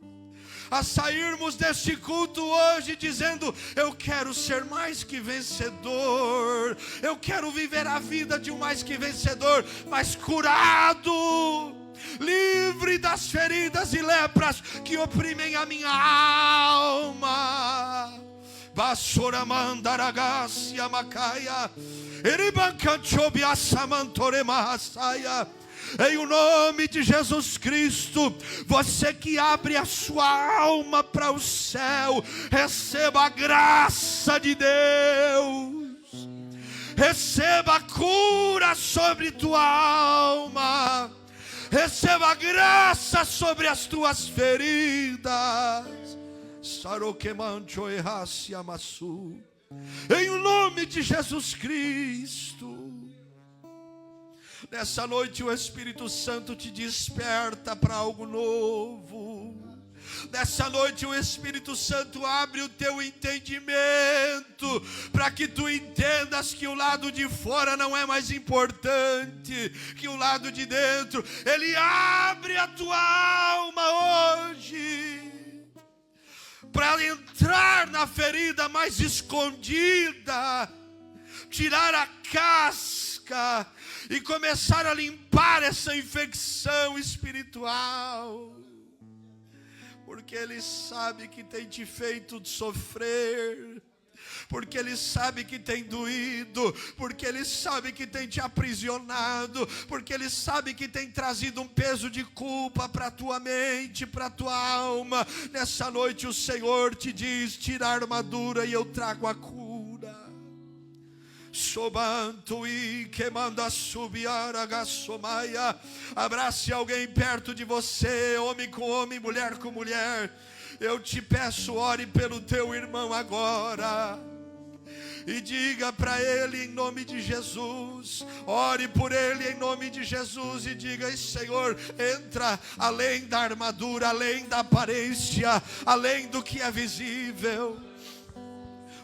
a sairmos deste culto hoje dizendo: eu quero ser mais que vencedor. Eu quero viver a vida de um mais que vencedor, mas curado, livre das feridas e lepras que oprimem a minha alma. Basura mandaragasia macaia, eribancanchobia samantoremahassaia. Em o nome de Jesus Cristo, você que abre a sua alma para o céu, receba a graça de Deus. Receba a cura sobre tua alma. Receba a graça sobre as tuas feridas. Em o nome de Jesus Cristo. Nessa noite o Espírito Santo te desperta para algo novo. Nessa noite o Espírito Santo abre o teu entendimento, para que tu entendas que o lado de fora não é mais importante que o lado de dentro. Ele abre a tua alma hoje, para entrar na ferida mais escondida, tirar a casca e começar a limpar essa infecção espiritual. Porque Ele sabe que tem te feito sofrer, porque Ele sabe que tem doído, porque Ele sabe que tem te aprisionado, porque Ele sabe que tem trazido um peso de culpa para a tua mente, para a tua alma. Nessa noite o Senhor te diz: tira a armadura e eu trago a cura. Sobanto e que manda subiar a gassomaia. Abrace alguém perto de você, homem com homem, mulher com mulher. Eu te peço, ore pelo teu irmão agora e diga para ele em nome de Jesus. Ore por ele em nome de Jesus e diga: Senhor, entra além da armadura, além da aparência, além do que é visível.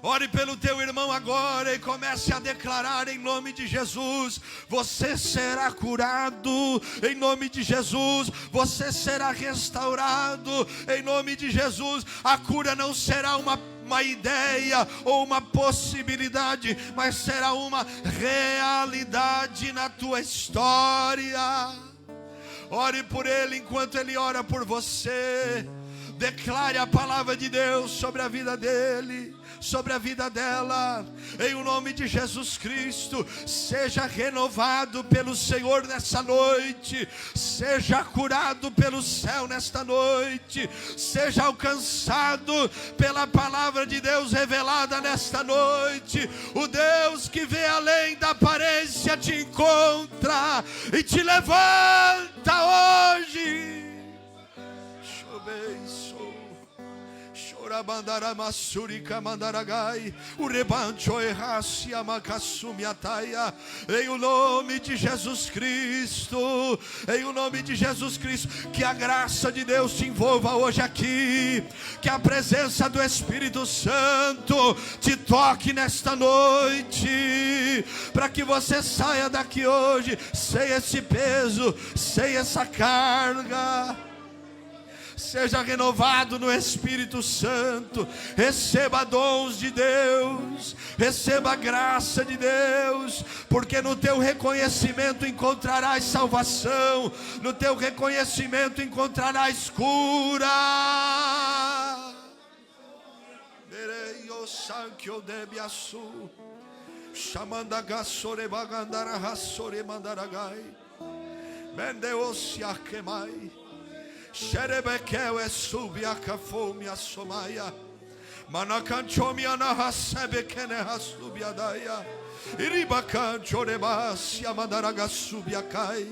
Ore pelo teu irmão agora e comece a declarar em nome de Jesus: você será curado em nome de Jesus, você será restaurado em nome de Jesus. A cura não será uma ideia ou uma possibilidade, mas será uma realidade na tua história. Ore por ele enquanto ele ora por você. Declare a palavra de Deus sobre a vida dele, sobre a vida dela, em o nome de Jesus Cristo. Seja renovado pelo Senhor nessa noite, seja curado pelo céu nesta noite, seja alcançado pela palavra de Deus revelada nesta noite. O Deus que vê além da aparência te encontra e te levanta hoje. Bandara Masurica Mandaragai, o rebancho errasse a macassumiataia. Em o nome de Jesus Cristo, em o nome de Jesus Cristo, que a graça de Deus te envolva hoje aqui, que a presença do Espírito Santo te toque nesta noite, para que você saia daqui hoje sem esse peso, sem essa carga. Seja renovado no Espírito Santo. Receba dons de Deus, receba a graça de Deus, porque no teu reconhecimento encontrarás salvação, no teu reconhecimento encontrarás cura. Xerebequeu é subiaca fome a somaia. Manacanchomia na rasebe que ne hasubiadaia. Iribacan chorebasia mandaraga subiacai.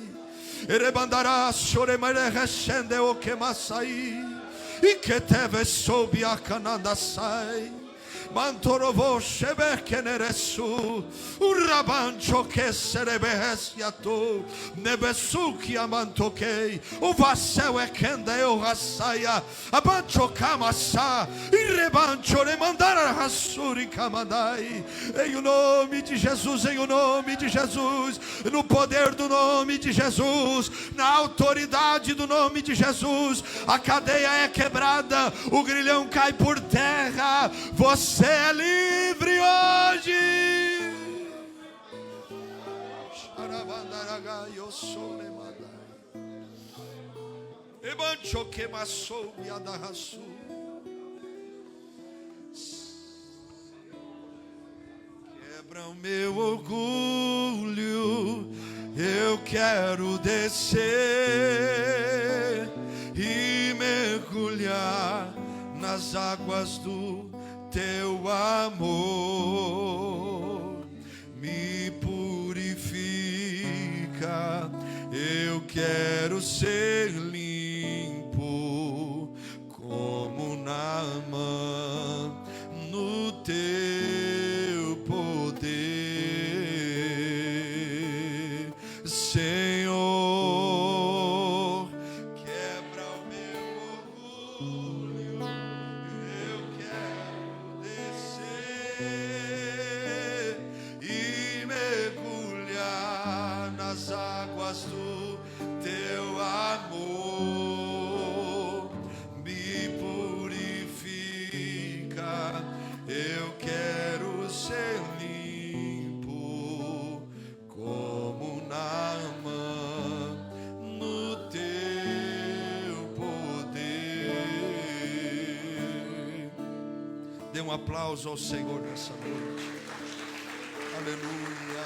Erebandara choremere recende o que maçai. E que teve subiaca nanda sai. Mantorovo shebekeneresu. Urabancho keserebesiato. Nebesuki amantokei. O vassel é kenda eu rasaia. Abancho kamasa. Irrebancho remandara rasuri kamadai. Em o nome de Jesus, em o nome de Jesus, no poder do nome de Jesus, na autoridade do nome de Jesus, a cadeia é quebrada, o grilhão cai por terra. Você é livre hoje. Quebra o meu orgulho, eu quero descer e mergulhar nas águas do teu amor. Me purifica, eu quero ser limpo como Naamã no teu poder, Senhor. Quebra o meu orgulho, eu quero descer e mergulhar nas águas do teu amor. Me purifica, eu quero ser limpo como Naamã no teu poder. Dê um aplauso ao Senhor nessa noite. Aleluia.